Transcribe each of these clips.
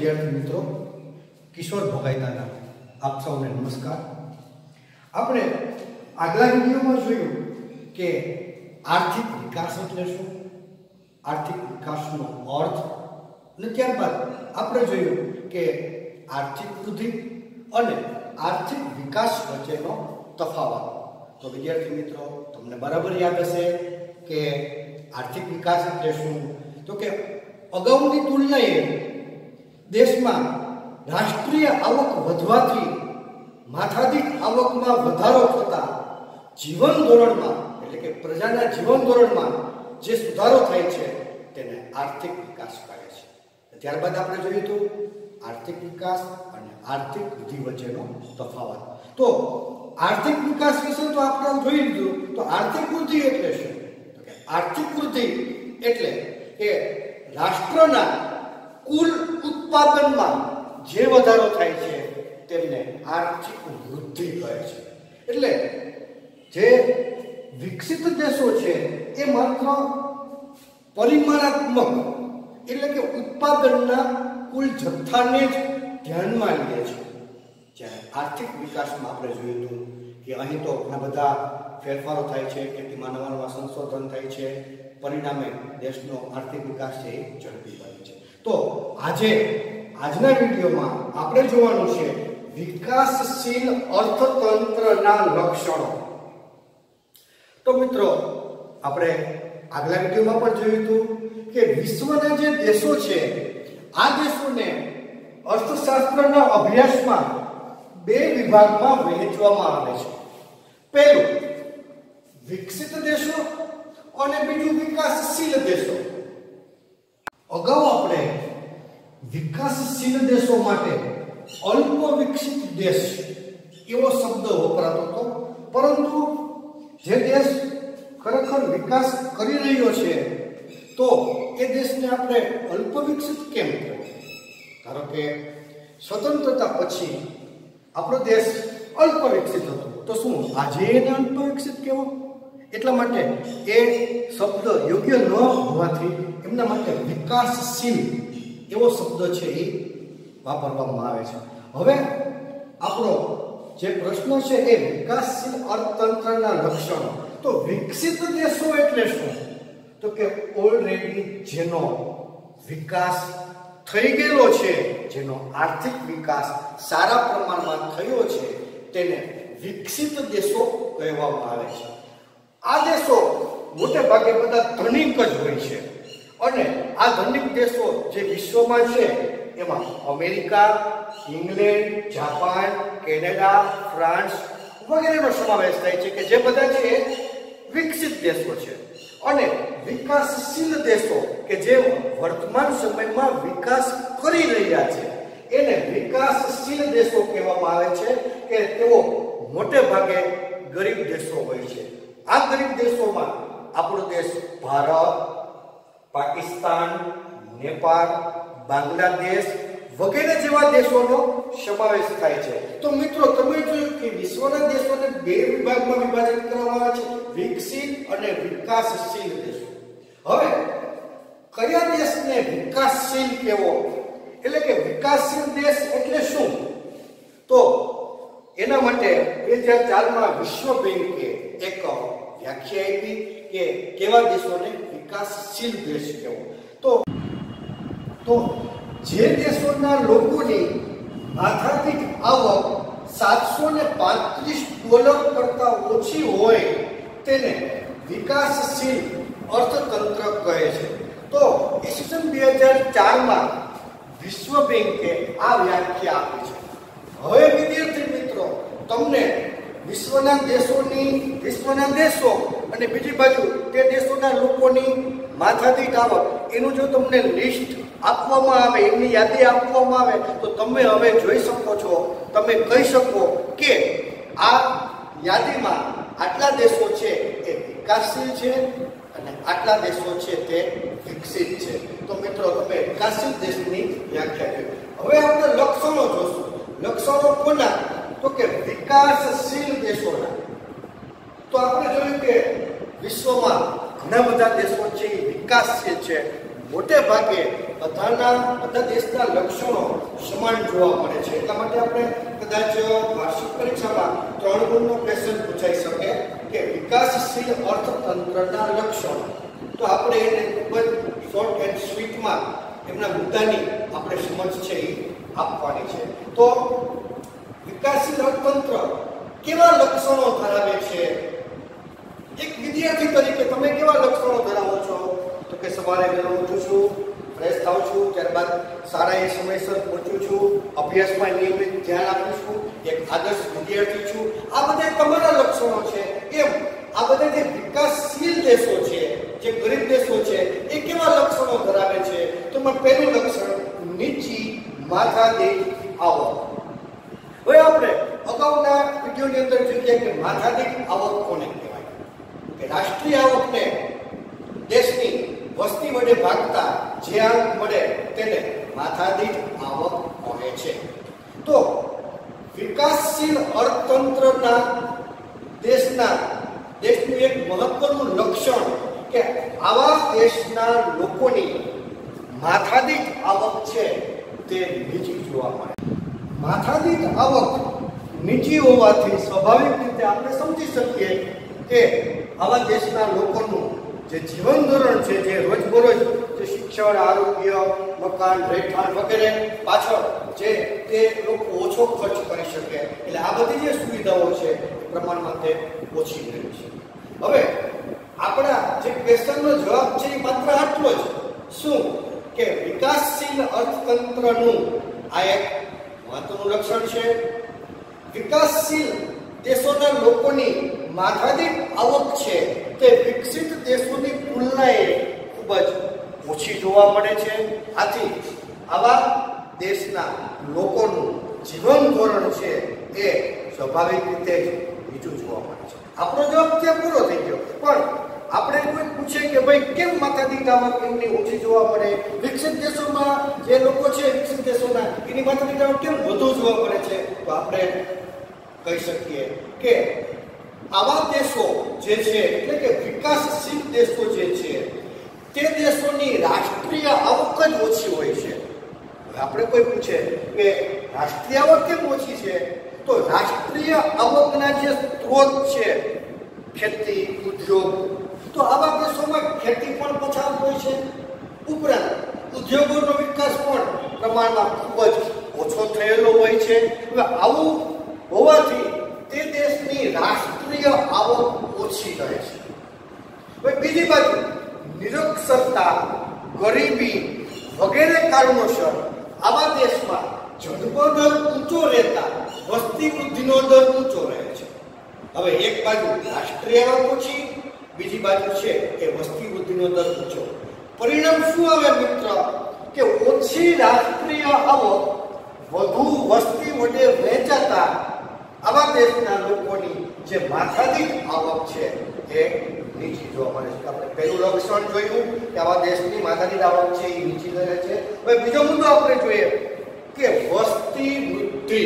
વિદ્યાર્થી મિત્રો, કિશોર ભોગાઈતાના આપ સૌને નમસ્કાર। આપણે આગલા વિડીયોમાં જોયું કે આર્થિક વિકાસ એટલે શું, આર્થિક વિકાસનો અર્થ, અને ત્યારબાદ આપણે જોયું કે આર્થિક વૃદ્ધિ અને આર્થિક વિકાસ વચ્ચેનો તફાવત। તો વિદ્યાર્થી મિત્રો, તમને બરાબર યાદ હશે કે આર્થિક વિકાસ એટલે શું, તો કે અગાઉની તુલનાએ દેશમાં રાષ્ટ્રીય આવક વધવાથી માથાદીઠ આવકમાં વધારો થતા જીવન ધોરણમાં એટલે કે પ્રજાના જીવન ધોરણમાં જે સુધારો થાય છે તેને આર્થિક વિકાસ કહે છે। ત્યારબાદ આપણે જોયું હતું આર્થિક વિકાસ અને આર્થિક વૃદ્ધિ વચ્ચેનો તફાવત। તો આર્થિક વિકાસ વિશે તો આપણે જોઈ લીધું, તો આર્થિક વૃદ્ધિ એટલે શું? તો કે આર્થિક વૃદ્ધિ એટલે કે રાષ્ટ્રના કુલ ઉત્પાદનમાં જે વધારો થાય છે તેમને આર્થિક વૃદ્ધિ કહે છે। એટલે જે વિકસિત દેશો છે એ માત્ર પરિમાણાત્મક એટલે કે ઉત્પાદનના કુલ જથ્થાને જ ધ્યાનમાં લે છે, જ્યારે આર્થિક વિકાસમાં આપણે જોયું હતું કે અહીં તો ઘણા બધા ફેરફારો થાય છે, ખેતીમાં નવા નવા સંશોધન થાય છે, પરિણામે દેશનો આર્થિક વિકાસ છે એ ઝડપી બને છે। તો આજના વિડીયોમાં આપણે જોવાનું છે વિકાસશીલ અર્થતંત્રના લક્ષણો। તો મિત્રો, આપણે આગલા વિડીયોમાં પણ જોયું હતું કે વિશ્વના જે દેશો છે આ દેશોને અર્થશાસ્ત્રના અભ્યાસમાં બે વિભાગમાં વહેંચવામાં આવે છે। પહેલું વિકસિત દેશો અને બીજું વિકાસશીલ દેશો। અગાઉ આપણે વિકાસશીલ દેશો માટે અલ્પ વિકસિત દેશ એવો શબ્દ વપરાતો હતો, પરંતુ જે દેશ ખરેખર વિકાસ કરી રહ્યો છે તો એ દેશને આપણે અલ્પ વિકસિત કેમ કહેવાય? ધારો કે સ્વતંત્રતા પછી આપણો દેશ અલ્પ વિકસિત હતો, તો શું આજે એને અલ્પ વિકસિત કહેવો? એટલા માટે એ શબ્દ યોગ્ય ન હોવાથી એમના માટે વિકાસશીલ એવો શબ્દ છે એ વાપરવામાં આવે છે। હવે આપણો જે પ્રશ્ન છે એ વિકાસશીલ અર્થતંત્રના લક્ષણો। તો વિકસિત દેશો એટલે શું? તો કે ઓલરેડી જેનો વિકાસ થઈ ગયેલો છે, જેનો આર્થિક વિકાસ સારા પ્રમાણમાં થયો છે તેને વિકસિત દેશો કહેવામાં આવે છે। આ દેશો મોટે ભાગે બધા ધનિક જ હોય છે, અને આ ધનિક દેશો જે વિશ્વમાં છે એમાં America, England, Japan, Canada, France વગેરેનો સમાવેશ થાય છે કે જે બધા છે વિકસિત દેશો છે। અને વિકાસશીલ દેશો કે જે વર્તમાન સમયમાં વિકાસ કરી રહ્યા છે એને વિકાસશીલ દેશો કહેવામાં આવે છે કે તેઓ મોટે ભાગે ગરીબ દેશો હોય છે। આ ગરીબ દેશોમાં આપણો દેશ ભારત, પાકિસ્તાન, નેપાળ, બાંગ્લાદેશ વગેરે જેવા દેશોનો સમાવેશ થાય છે। તો મિત્રો, તમે જોયું કે વિશ્વના દેશોને બે વિભાગમાં વિભાજિત કરવામાં આવે છે, વિકસિત અને વિકાસશીલ દેશો। હવે કયા દેશને વિકાસશીલ કહેવો, એટલે કે વિકાસશીલ દેશ એટલે શું? તો એના માટે 2004માં વિશ્વ બેંકે એક વ્યાખ્યા આપી કે કેવા દેશોને વિકાસશીલ દેશ કહેવો। તો જે દેશોના લોકોની માથાદીઠ આવક $735 કરતા ઓછી હોય તેને વિકાસશીલ અર્થતંત્ર કહે છે। તો ઈસવીસન 2004માં વિશ્વ બેંકે આ વ્યાખ્યા આપી છે। હવે વિદ્યાર્થી મિત્રો, તમને વિશ્વના દેશો અને બીજી બાજુ તે દેશોના લોકોની માથાદીઠ આવક એનું જો તમને લિસ્ટ આપવામાં આવે, એમની યાદી આપવામાં આવે તો તમે હવે જોઈ શકો છો, તમે કહી શકો કે આ યાદીમાં આટલા દેશો છે એ વિકાસશીલ છે અને આટલા દેશો છે તે વિકસિત છે। તો મિત્રો, તમે વિકાસશીલ દેશની વ્યાખ્યા કરી। હવે આપણે લક્ષણો જોશું। લક્ષણો કોના? તો કે વિકાસશીલ દેશોના। તો આપણે જોયું કે વિશ્વમાં ઘણા બધા દેશો છે એ વિકાસશીલ છે, મોટે ભાગે બધા દેશના લક્ષણો સમાન જોવા મળે છે. એટલા માટે આપણે કદાચ વાર્ષિક પરીક્ષામાં 3 ગુણનો ક્વેશ્ચન પૂછાઈ શકે કે વિકાસશીલ અર્થતંત્રના લક્ષણો. તો આપણે એને ખૂબ જ શોર્ટ એન્ડ સ્વીટમાં એમના મુદ્દાની આપણે સમજ છે એ આપવાની છે. તો વિકાસશીલ અર્થતંત્ર કેવા લક્ષણો ધરાવે છે? એક વિદ્યાર્થી તરીકે તમે કેવા લક્ષણો ધરાવો છો? તો કે સવારે વહેલો ઉઠું છું, ફ્રેશ થાઉં છું, ત્યારબાદ શાળાએ સમયસર પહોંચું છું, અભ્યાસમાં નિયમિત ધ્યાન આપું છું, એક આદર્શ વિદ્યાર્થી છું. આ બધા તમારા લક્ષણો છે. એમ આ બધા જે વિકાસશીલ દેશો છે, જે ગરીબ દેશો છે, એ કેવા લક્ષણો ધરાવે છે? તો પહેલું લક્ષણ નીચી માથાદીઠ આવક. હવે આપણે અગાઉના વિડીયોની અંદર જોઈએ કે માથાદીઠ આવક કોને કહેવાય? કે રાષ્ટ્રીય આવકને દેશની વસ્તી વડે ભાગતા જે અંક મળે તેને માથાદીઠ આવક કહે છે. તો વિકાસશીલ અર્થતંત્રના દેશનું એક મહત્વનું લક્ષણ કે આવા દેશના લોકોની માથાદીઠ આવક છે તે નીચી જોવા મળે. માથાદીઠ આવક નીચી હોવાથી સ્વાભાવિક રીતે આપણે સમજી શકીએ કે આવા દેશના લોકોનું જે જીવન ધોરણ છે, જે રોજબરોજ જે શિક્ષણ, આરોગ્ય, મકાન, રહેઠાણ વગેરે પાછળ જે તે લોકો ઓછો ખર્ચ કરી શકે, એટલે આ બધી જે સુવિધાઓ છે પ્રમાણમાં તે ઓછી રહે છે. હવે આપણા જે ક્વેશ્ચનનો જવાબ છે એ માત્ર આટલો જ. શું કે વિકાસશીલ અર્થતંત્રનું આ એક મહત્વનું લક્ષણ છે. વિકાસશીલ દેશોના લોકોની માથાદીઠ આવક છે તે વિકસિત દેશોની તુલનાએ ખૂબ જ ઓછી જોવા મળે છે. આથી આવા દેશના લોકોનું જીવન ધોરણ છે એ સ્વાભાવિક રીતે જ નીચું જોવા મળે છે. આપણો જવાબ ત્યાં પૂરો થઈ ગયો. પણ આપણે કોઈ પૂછે કે ભાઈ કેમ માથાદીઠ આવક એમની ઓછી જોવા મળે? વિકસિત દેશોમાં જે લોકો છે, વિકસિત દેશોના એની માથાદીઠ આવક કેમ વધુ જોવા મળે છે? તો આપણે કહી શકીએ કે આવા દેશો જે છે, એટલે કે વિકાસશીલ દેશો જે છે, તે દેશોની રાષ્ટ્રીય આવક જ ઓછી હોય છે. હવે આપણે કોઈ પૂછે કે રાષ્ટ્રીય આવક કેમ ઓછી છે? તો રાષ્ટ્રીય આવકના જે સ્ત્રોત છે, ખેતી, ઉદ્યોગ, તો આવા દેશોમાં ખેતી પણ પછાત હોય છે. ઉપરાંત ઉદ્યોગોનો વિકાસ પણ પ્રમાણમાં ખૂબ જ ઓછો થયેલો હોય છે. હવે આવું હોવાથી તે દેશની રાષ્ટ્રીય આવક ઓછી રહે છે. હવે બીજી બાજુ નિરક્ષરતા, ગરીબી વગેરે કારણોસર આવા દેશમાં જન્મ દર ઊંચો રહેતા વસ્તી વૃદ્ધિનો દર ઊંચો રહે છે. હવે એક બાજુ રાષ્ટ્રીય આવક ઓછી, બીજી બાજુ છે કે વસ્તી વૃદ્ધિનો દર ઊંચો. પરિણામ શું આવે મિત્ર? કે ઓછી રાષ્ટ્રીય આવક વધુ વસ્તી વડે વહેંચાતા આવા દેશના લોકોની જે માથાદીઠ આવક છે એ નીચી જોવા મળે છે. આપણે પહેલું લક્ષણ જોયું કે આવા દેશની માથાદીઠ આવક છે એ નીચી રહે છે. હવે બીજો મુદ્દો આપણે જોઈએ કે વસ્તી વૃદ્ધિ.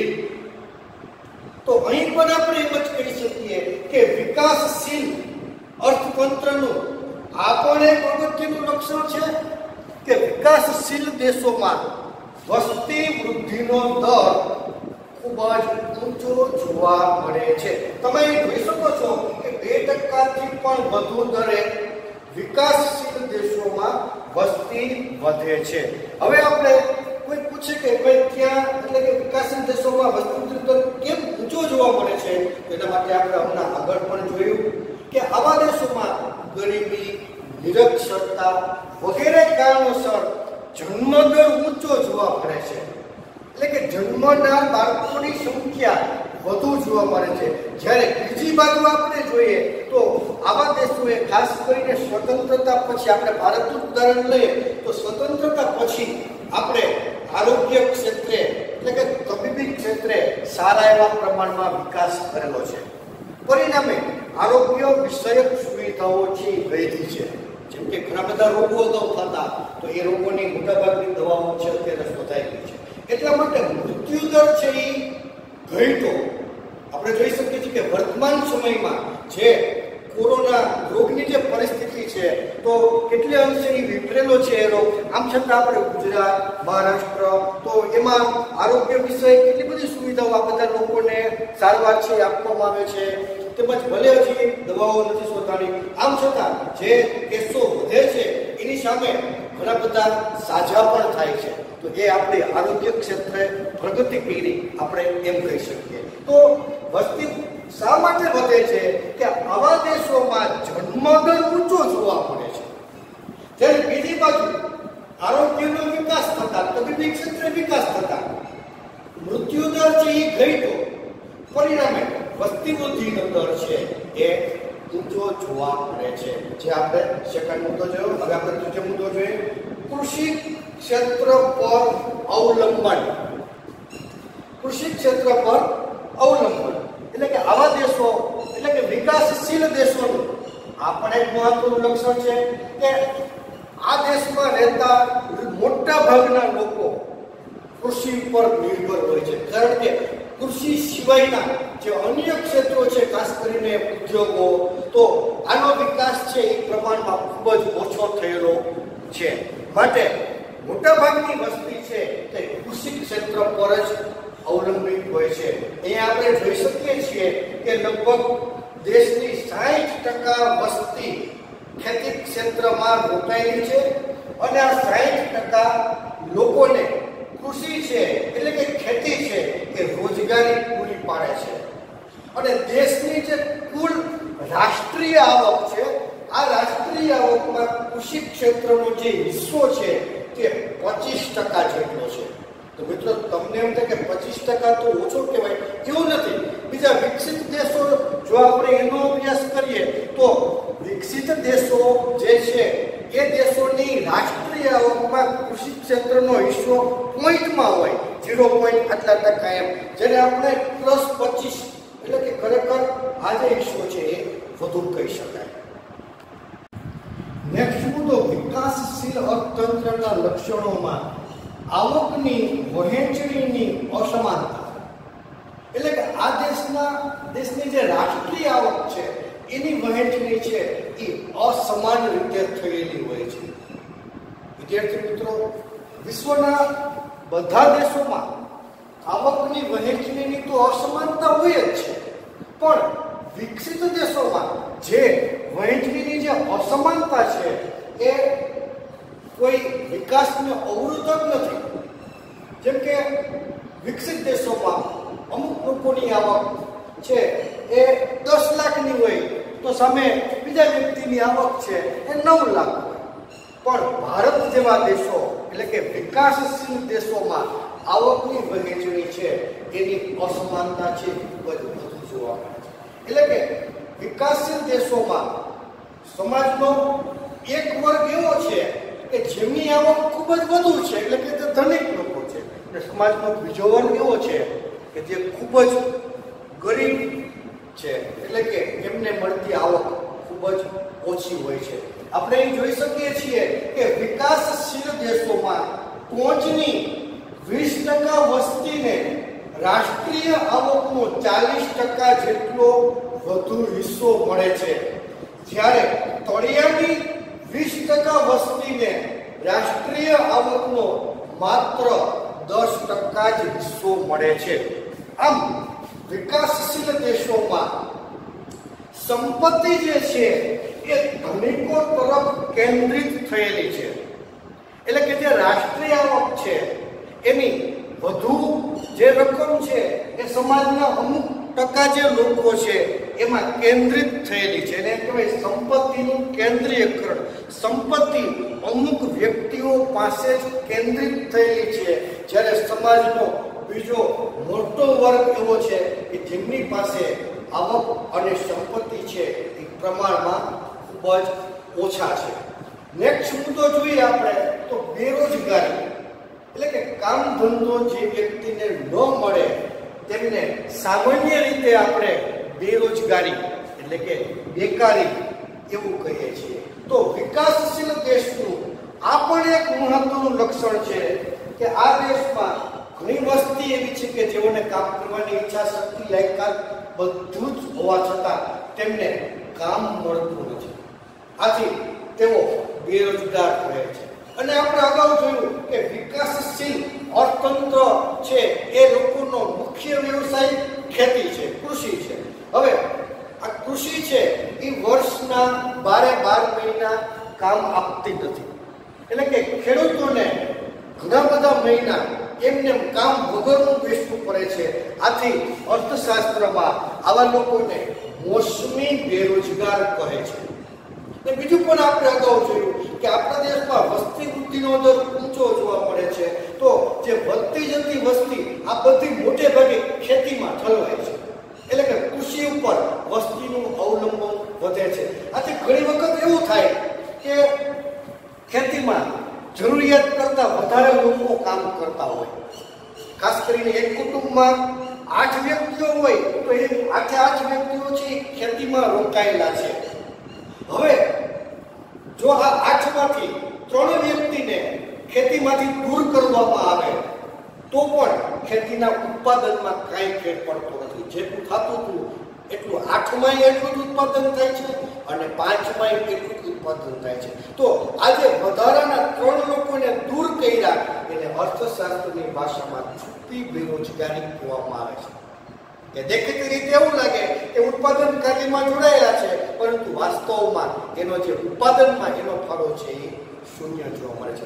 તો અહીં પણ આપણે એમ જ કહી શકીએ કે વિકાસશીલ અર્થતંત્રનું આ પણ એક અગત્યનું લક્ષણ છે કે વિકાસશીલ દેશોમાં વસ્તી વૃદ્ધિનો દર ખૂબ જ ઊંચો જોવા મળે છે. તમે જોઈ શકો છો કે 2% પણ વધુ દરે વિકાસશીલ દેશોમાં વસ્તી વધે છે. હવે આપણે કોઈ પૂછે કે ભાઈ ત્યાં એટલે કે વિકાસશીલ દેશોમાં વસ્તી વૃદ્ધિ દર કેમ ઊંચો જોવા મળે છે? તેના માટે આપણે હમણાં આગળ પણ જોયું કે આવા દેશોમાં ગરીબી, નિરક્ષરતા વગેરે કારણોસર જન્મદર ઊંચો જોવા મળે છે. એટલે કે જન્મનાર બાળકોની સંખ્યા વધુ જોવા મળે છે. જ્યારે બીજી બાજુ આપણે જોઈએ તો આવા દેશોએ ખાસ કરીને સ્વતંત્રતા પછી, આપણે ભારતનું ઉદાહરણ લઈએ તો સ્વતંત્રતા પછી આપણે આરોગ્ય ક્ષેત્રે એટલે કે તબીબી ક્ષેત્રે સારા એવા પ્રમાણમાં વિકાસ કરેલો છે. પરિણામે આરોગ્ય વિષયક સુવિધાઓ છે વધી છે. જેમ કે ઘણા બધા રોગો અગાઉ થતા, તો એ રોગોની મોટાભાગની દવાઓ છે અત્યારે શોધાઈ ગઈ છે. એટલા માટે મૃત્યુદર છે એ ઘટ્યો. આપણે જોઈ શકીએ છીએ કે વર્તમાન સમયમાં જે કોરોના રોગની જે પરિસ્થિતિ છે તો કેટલી અંશે વિફરેલો છે એ રોગ. આમ છતાં આપણે ગુજરાત, મહારાષ્ટ્ર તો એમાં આરોગ્ય વિષય કેટલી બધી સુવિધાઓ આ બધા લોકોને સારવાર છે આપવામાં આવે છે. તેમજ ભલે હજી દવાઓ નથી શોધાણી, આમ છતાં જે કેસો વધે છે એની સામે ઘણા બધા સાજા પણ થાય છે. તો એ આપણે આરોગ્ય ક્ષેત્રે પ્રગતિ કરી આપણે એમ કહી શકીએ. તો વસ્તી શા માટે વધે છે કે આવા દેશોમાં જન્મદર ઊંચો જોવા મળે છે. જ્યારે બીજી બાજુ આરોગ્યનો વિકાસ થતા, તબીબી ક્ષેત્રે વિકાસ થતા મૃત્યુદર છે એ ઘટ્યો, પરિણામે વસ્તી વૃદ્ધિનો દર છે એ ઊંચો જોવા મળે છે. જે આપણે સેકન્ડ મુદ્દો જોયો. હવે આપણે ત્રીજો મુદ્દો જોઈએ, કૃષિ ક્ષેત્ર પર અવલંબન. કૃષિ ક્ષેત્ર પર અવલંબન એટલે કે આવા દેશો એટલે કે વિકાસશીલ દેશોનું આ પણ એક મહત્વનું લક્ષણ છે કે આ દેશમાં રહેતા મોટા ભાગના લોકો કૃષિ પર નિર્ભર હોય છે. કારણ કે કૃષિ સિવાયના જે અન્ય ક્ષેત્રો છે, ખાસ કરીને ઉદ્યોગો, તો આનો વિકાસ છે એ પ્રમાણમાં ખૂબ જ ઓછો થયેલો છે. માટે મોટાભાગની વસ્તી છે તે કૃષિ ક્ષેત્ર પર જ અવલંબિત હોય છે. અહીંયા આપણે જોઈ શકીએ છીએ કે લગભગ દેશની 60% વસ્તી ખેતી ક્ષેત્રમાં રોકાયેલી છે અને આ 60% લોકોને કૃષિ છે એટલે કે ખેતી છે એ રોજગારી પૂરી પાડે છે. અને દેશની જે કુલ રાષ્ટ્રીય આવક છે, આ રાષ્ટ્રીય આવકમાં કૃષિ ક્ષેત્રનો જે હિસ્સો છે તે 25% જેટલો છે. તો મિત્રો તમને એમ થાય કે 25% તો ઓછો કહેવાય, એવું નથી. બીજા વિકસિત દેશો જો આપણે એનો અભ્યાસ કરીએ તો વિકસિત દેશો જે છે એ દેશોની રાષ્ટ્રીય આવકમાં કૃષિ ક્ષેત્રનો હિસ્સો પોઈન્ટમાં હોય, 0.આટલા% એમ, જેને આપણે +25 એટલે કે ખરેખર આ જે હિસ્સો છે એ વધુ કહી શકાય. નેક્સ્ટ મુદ્દો, વિકાસશીલ અર્થતંત્રના લક્ષણોમાં આવકની વહેંચણીની અસમાનતા. એટલે કે આ દેશની જે રાષ્ટ્રીય આવક છે એની વહેંચણી છે એ અસમાન રીતે થયેલી હોય છે. વિદ્યાર્થી મિત્રો, વિશ્વના બધા દેશોમાં આવકની વહેંચણીની તો અસમાનતા હોય જ છે, પણ વિકસિત દેશોમાં જે વહેંચણીની જે અસમાનતા છે એ કોઈ વિકાસને અવરોધક નથી. જેમ કે વિકસિત દેશોમાં અમુક લોકોની આવક છે એ 10 લાખની હોય તો સામે બીજા વ્યક્તિની આવક છે એ 9 લાખ હોય. પણ ભારત જેવા દેશો એટલે કે વિકાસશીલ દેશોમાં આવકની વહેંચણી છે એની અસમાનતા છે ખૂબ જ વધુ જોવા મળે છે. એટલે કે વિકાસશીલ દેશોમાં સમાજનો એક વર્ગ એવો છે કે જેમની આવક ખૂબ જ વધુ છે, એટલે કે તે ધનિક લોકો છે, અને સમાજનો બીજો વર્ગ એવો છે કે જે ખૂબ જ ગરીબ છે, એટલે કે એમને મળતી આવક ખૂબ જ ઓછી હોય છે. આપણે એ જોઈ શકીએ છીએ કે વિકાસશીલ દેશોમાં ટોચની 20% વસ્તીને રાષ્ટ્રીય આવકનો 40% જેટલો વધુ હિસ્સો મળે છે, જ્યારે તળિયાની 20% વસ્તીને રાષ્ટ્રીય આવકનો માત્ર 10% જ હિસ્સો મળે છે. આમ વિકાસશીલ દેશોમાં સંપત્તિ જે છે એ ધનિકો તરફ કેન્દ્રિત થયેલી છે. એટલે કે જે રાષ્ટ્રીય આવક છે એની વધુ જે રકમ છે એ સમાજના અમુક ટકા જે લોકો છે એમાં કેન્દ્રિત થયેલી છે. એને કહેવાય સંપત્તિનું કેન્દ્રીયકરણ. સંપત્તિ અમુક વ્યક્તિઓ પાસે જ કેન્દ્રિત થયેલી છે, જ્યારે સમાજનો બીજો મોટો વર્ગ એવો છે કે જેમની પાસે આવક અને સંપત્તિ છે એ પ્રમાણમાં ખૂબ જ ઓછા છે. નેક્સ્ટ મુદ્દો જોઈએ આપણે તો બેરોજગારી. એટલે કે કામ ધંધો જે વ્યક્તિને ન મળે તેમને સામાન્ય રીતે આપણે બેરોજગારી એટલે કે બેકારી એવું કહીએ છીએ. તો વિકાસશીલ દેશનું આ પણ એક મહત્વનું લક્ષણ છે કે આ દેશમાં ઘણી વસ્તી એવી છે કે જેઓને કામ કરવાની ઈચ્છા શક્તિ લાયકાત બધું જ હોવા છતાં તેમને કામ મળતું નથી. આથી તેઓ બેરોજગાર રહે છે. અને આપણે અગાઉ જોયું કે વિકાસશીલ અર્થતંત્ર છે એ લોકોનો મુખ્ય વ્યવસાય ખેતી છે, કૃષિ છે. હવે આ કૃષિ છે એ વર્ષના 12 મહિના કામ આપતી નથી. એટલે કે ખેડૂતોને ઘણા બધા મહિના એમને કામ વગરનું બેસવું પડે છે. આથી અર્થશાસ્ત્રમાં આવા લોકોને મોસમી બેરોજગાર કહે છે. અને બીજું પણ આપણે અગાઉ જોયું કે આપણા દેશમાં વસ્તી વૃદ્ધિનો દર ઊંચો જોવા મળે છે. તો જે વધતી જતી વસ્તી આ બધી મોટે ભાગે ખેતીમાં ઠલવાય છે. એટલે કે કૃષિ ઉપર વસ્તીનું અવલંબન વધે છે. આથી ઘણી વખત એવું થાય કે ખેતીમાં જરૂરિયાત કરતાં વધારે લોકો કામ કરતા હોય. ખાસ કરીને એક કુટુંબમાં 8 વ્યક્તિઓ હોય તો એ 8 વ્યક્તિઓ છે ખેતીમાં રોકાયેલા છે. હવે જો આ 8માંથી 3 વ્યક્તિને ખેતીમાંથી દૂર કરવામાં આવે તો પણ ખેતીના ઉત્પાદનમાં કાંઈ ફેર પડતો નથી. જેટલું થતું હતું એટલું 8માં એટલું જ ઉત્પાદન થાય છે અને 5માં એટલું જ ઉત્પાદન થાય છે. તો આજે વધારાના 3 લોકોને દૂર કર્યા એટલે અર્થશાસ્ત્રની ભાષામાં છુપી બેરોજગારી કહેવામાં આવે છે. કે દેખીતી રીતે એવું લાગે કે ઉત્પાદન કાર્યમાં જોડાયેલા છે, પરંતુ વાસ્તવમાં એનો જે ઉત્પાદનમાં એનો ફાળો છે એ શૂન્ય જોવા મળે છે.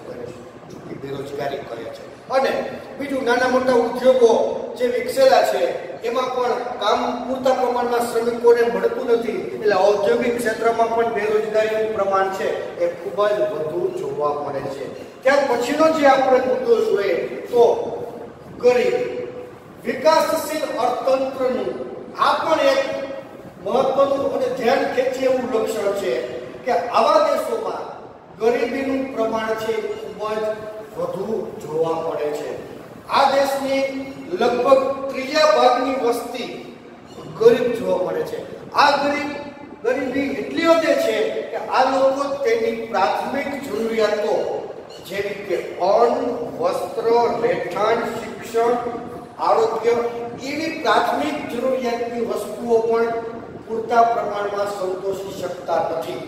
છુપી બેરોજગારી કહે છે. અને બીજું નાના મોટા ઉદ્યોગો જે વિકસેલા છે એમાં પણ કામ પૂરતા પ્રમાણમાં શ્રમિકોને મળતું નથી. એટલે ઔદ્યોગિક ક્ષેત્રમાં પણ બેરોજગારીનું પ્રમાણ છે એ ખૂબ જ વધુ જોવા મળે છે. ત્યાર પછીનો જે આપણે મુદ્દો જોઈએ તો ગરીબી. વિકાસશીલ અર્થતંત્રનું આ પણ એક મહત્વનું અને ધ્યાન ખેંચે એવું લક્ષણ છે કે આવા દેશોમાં ગરીબીનું પ્રમાણ છે ખૂબ જ વધુ જોવા મળે છે. આ દેશની લગભગ 3/4 વસ્તી ગરીબ જોવા મળે છે. આ ગરીબી એટલી વધે છે કે આ લોકો તેની પ્રાથમિક જરૂરિયાતો જેવી કે અન્ન, વસ્ત્ર, રહેઠાણ, શિક્ષણ, આરોગ્ય એવી પ્રાથમિક જરૂરિયાતની વસ્તુઓ પણ પૂરતા પ્રમાણમાં સંતોષી શકતા નથી.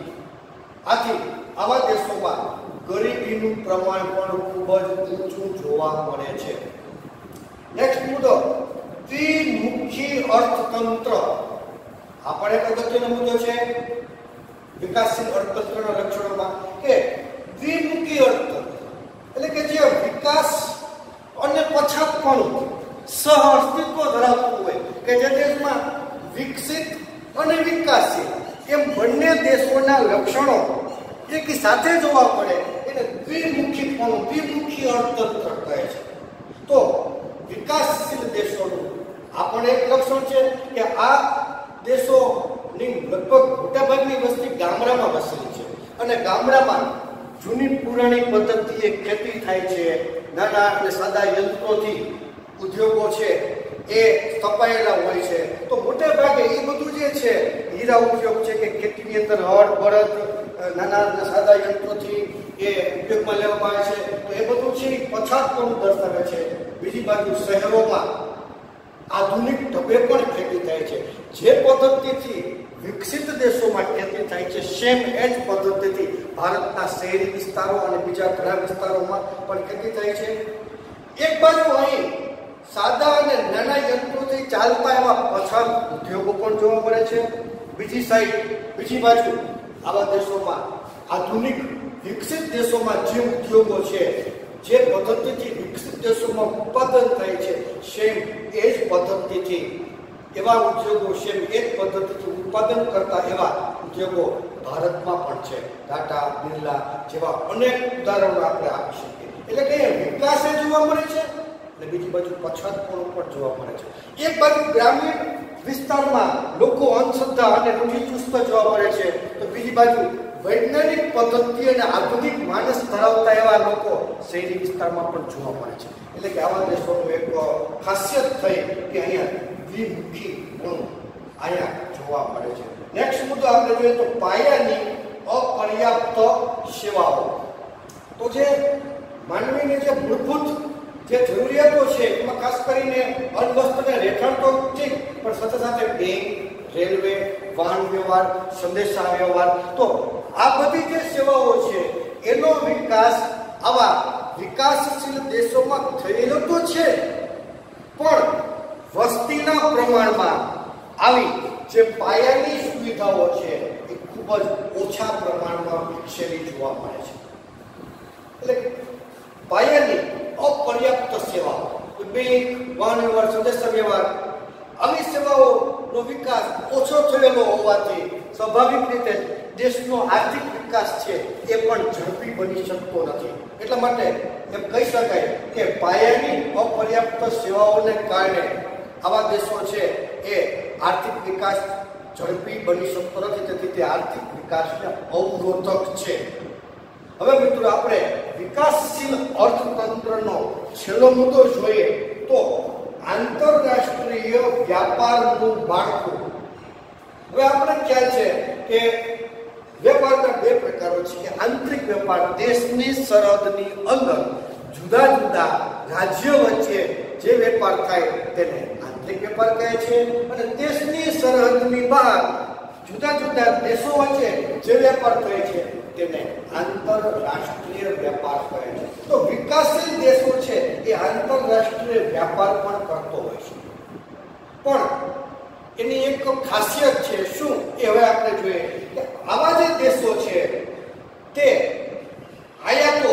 આથી આવા દેશોમાં ગરીબીનું પ્રમાણ પણ ખૂબ જ ઊંચું જોવા મળે છે. નેક્સ્ટ મુદ્દો દ્વિમુખી અર્થતંત્ર. આ પણ એક અગત્યનો મુદ્દો છે વિકાસશીલ અર્થતંત્રના લક્ષણોમાં કે દ્વિમુખી અર્થતંત્ર એટલે કે જે વિકાસ અને પછાતપણું સહઅસ્તિત્વ ધરાવતું હોય, કે જે દેશમાં વિકસિત અને વિકાસશીલ એમ બંને દેશોના લક્ષણો એકી સાથે જોવા મળે એને દ્વિમુખી અર્થતંત્ર કહે છે. તો વિકાસશીલ દેશોનું આ પણ એક લક્ષણ છે કે આ દેશોની લગભગ મોટાભાગની વસ્તી ગામડામાં વસેલી છે અને ગામડામાં જૂની પુરાણી પદ્ધતિએ ખેતી થાય છે. નાના અને સાદા યંત્રોથી ઉદ્યોગો છે એ સ્થપાયેલા હોય છે. તો મોટે ભાગે એ બધું જે છે હીરા ઉદ્યોગ છે કે ખેતીની અંદર હળ બળદ નાના અને સાદા યંત્રોથી એ ઉપયોગમાં લેવામાં આવે છે. તો એ બધું છે પછાતપણું દર્શાવે છે. બીજી બાજુ શહેરોમાં આધુનિક ઢબે પણ ખેતી થાય છે. જે પદ્ધતિથી વિકસિત દેશોમાં ખેતી થાય છે સેમ એ જ પદ્ધતિથી ભારતના શહેરી વિસ્તારો અને બીજા ઘણા વિસ્તારોમાં પણ ખેતી થાય છે. એક બાજુ અહીં સાદા અને નાના યંત્રોથી ચાલતા એવા પછાત ઉદ્યોગો પણ જોવા મળે છે. બીજી બાજુ આવા દેશોમાં આધુનિક વિકસિત દેશોમાં જે ઉદ્યોગો છે જે પદ્ધતિથી વિકસિત દેશોમાં ઉત્પાદન થાય છે સેમ એ જ પદ્ધતિથી એવા ઉદ્યોગો સેમ એ જ પદ્ધતિથી ઉત્પાદન કરતા એવા ઉદ્યોગો ભારતમાં પણ છે. ટાટા, બિરલા જેવા અનેક ઉદાહરણો આપણે આપી શકીએ. એટલે કે વિકાસ જોવા મળે છે અને બીજી બાજુ પછાતપણું પણ જોવા મળે છે. એક બાજુ ગ્રામીણ વિસ્તારમાં લોકો અંધશ્રદ્ધા અને રૂઢિચુસ્ત જોવા મળે છે, તો બીજી બાજુ વૈજ્ઞાનિક પદ્ધતિ અને આધુનિક માનસ ધરાવતા એવા લોકો શહેરી વિસ્તારમાં પણ જોવા મળે છે. એટલે કે આવા દેશોનું એક ખાસિયત થઈ કે અહીંયા દ્વિમુખી ગુણ અહીંયા જોવા મળે છે. નેક્સ્ટ મુદ્દો આપણે જોઈએ તો પાયાની અપર્યાપ્ત સેવાઓ. તો જે માનવીની જે મૂળભૂત જે જરૂરિયાતો છે એમાં ખાસ કરીને અન્ન, વસ્ત્ર અને રહેઠાણ તો ઠીક, પણ સાથે સાથે બેંક, રેલવે, વાહન વ્યવહાર, સંદેશા વ્યવહાર, તો આ બધી જે સેવાઓ છે એનો વિકાસ આવા વિકાસશીલ દેશોમાં થયેલો તો છે, પણ વસ્તીના પ્રમાણમાં આવી જે પાયાની સુવિધાઓ છે એ ખૂબ જ ઓછા પ્રમાણમાં વિકસેલી જોવા મળે છે. એટલે પાયાની અપર્યાપ્ત સેવાઓ, બેંક, વાહન વ્યવહાર, સંદેશા વ્યવહાર, આવી સેવાઓનો વિકાસ ઓછો થયેલો હોવાથી સ્વાભાવિક રીતે દેશનો આર્થિક વિકાસ છે એ પણ ઝડપી બની શકતો નથી. એટલા માટે એમ કહી શકાય કે પાયાની અપર્યાપ્ત સેવાઓને કારણે આવા દેશો છે એ આર્થિક વિકાસ ઝડપી બની શકતો નથી, તેથી તે આર્થિક વિકાસને અવરોધક છે. હવે મિત્રો આપણે વિકાસશીલ અર્થતંત્રનો છેલ્લો મુદ્દો જોઈએ તો આંતરરાષ્ટ્રીય વ્યાપારનું માળખું. હવે આપણે ખ્યાલ છે કે વેપારના બે પ્રકારો છે કે આંતરિક વેપાર, દેશની સરહદની અંદર જુદા જુદા રાજ્યો વચ્ચે જે વેપાર થાય તેને આંતરિક વેપાર કહે છે, અને દેશની સરહદની બહાર જુદા જુદા દેશો વચ્ચે જે વેપાર થાય છે તેને આંતરરાષ્ટ્રીય વેપાર કહે છે. તો વિકાસશીલ દેશો છે એ આંતરરાષ્ટ્રીય વેપાર પણ કરતો હોય છે, પણ એની એક ખાસિયત છે. શું એ હવે આપણે જોઈએ કે આવા જે દેશો છે તે આયાતો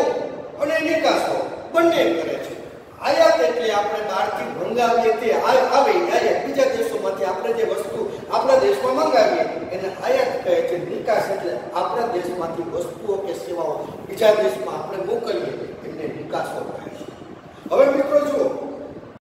અને નિકાસો બંને કરે છે. આયાત એટલે આપણે બહારથી મંગાવીએ તે આવે, આયાત બીજા દેશોમાંથી આપણે જે વસ્તુ આપણા દેશમાં મંગાવીએ એને આયાત કહે છે. નિકાસ એટલે આપણા દેશમાંથી વસ્તુઓ કે સેવાઓ બીજા દેશમાં આપણે મોકલીએ એને નિકાસો કહે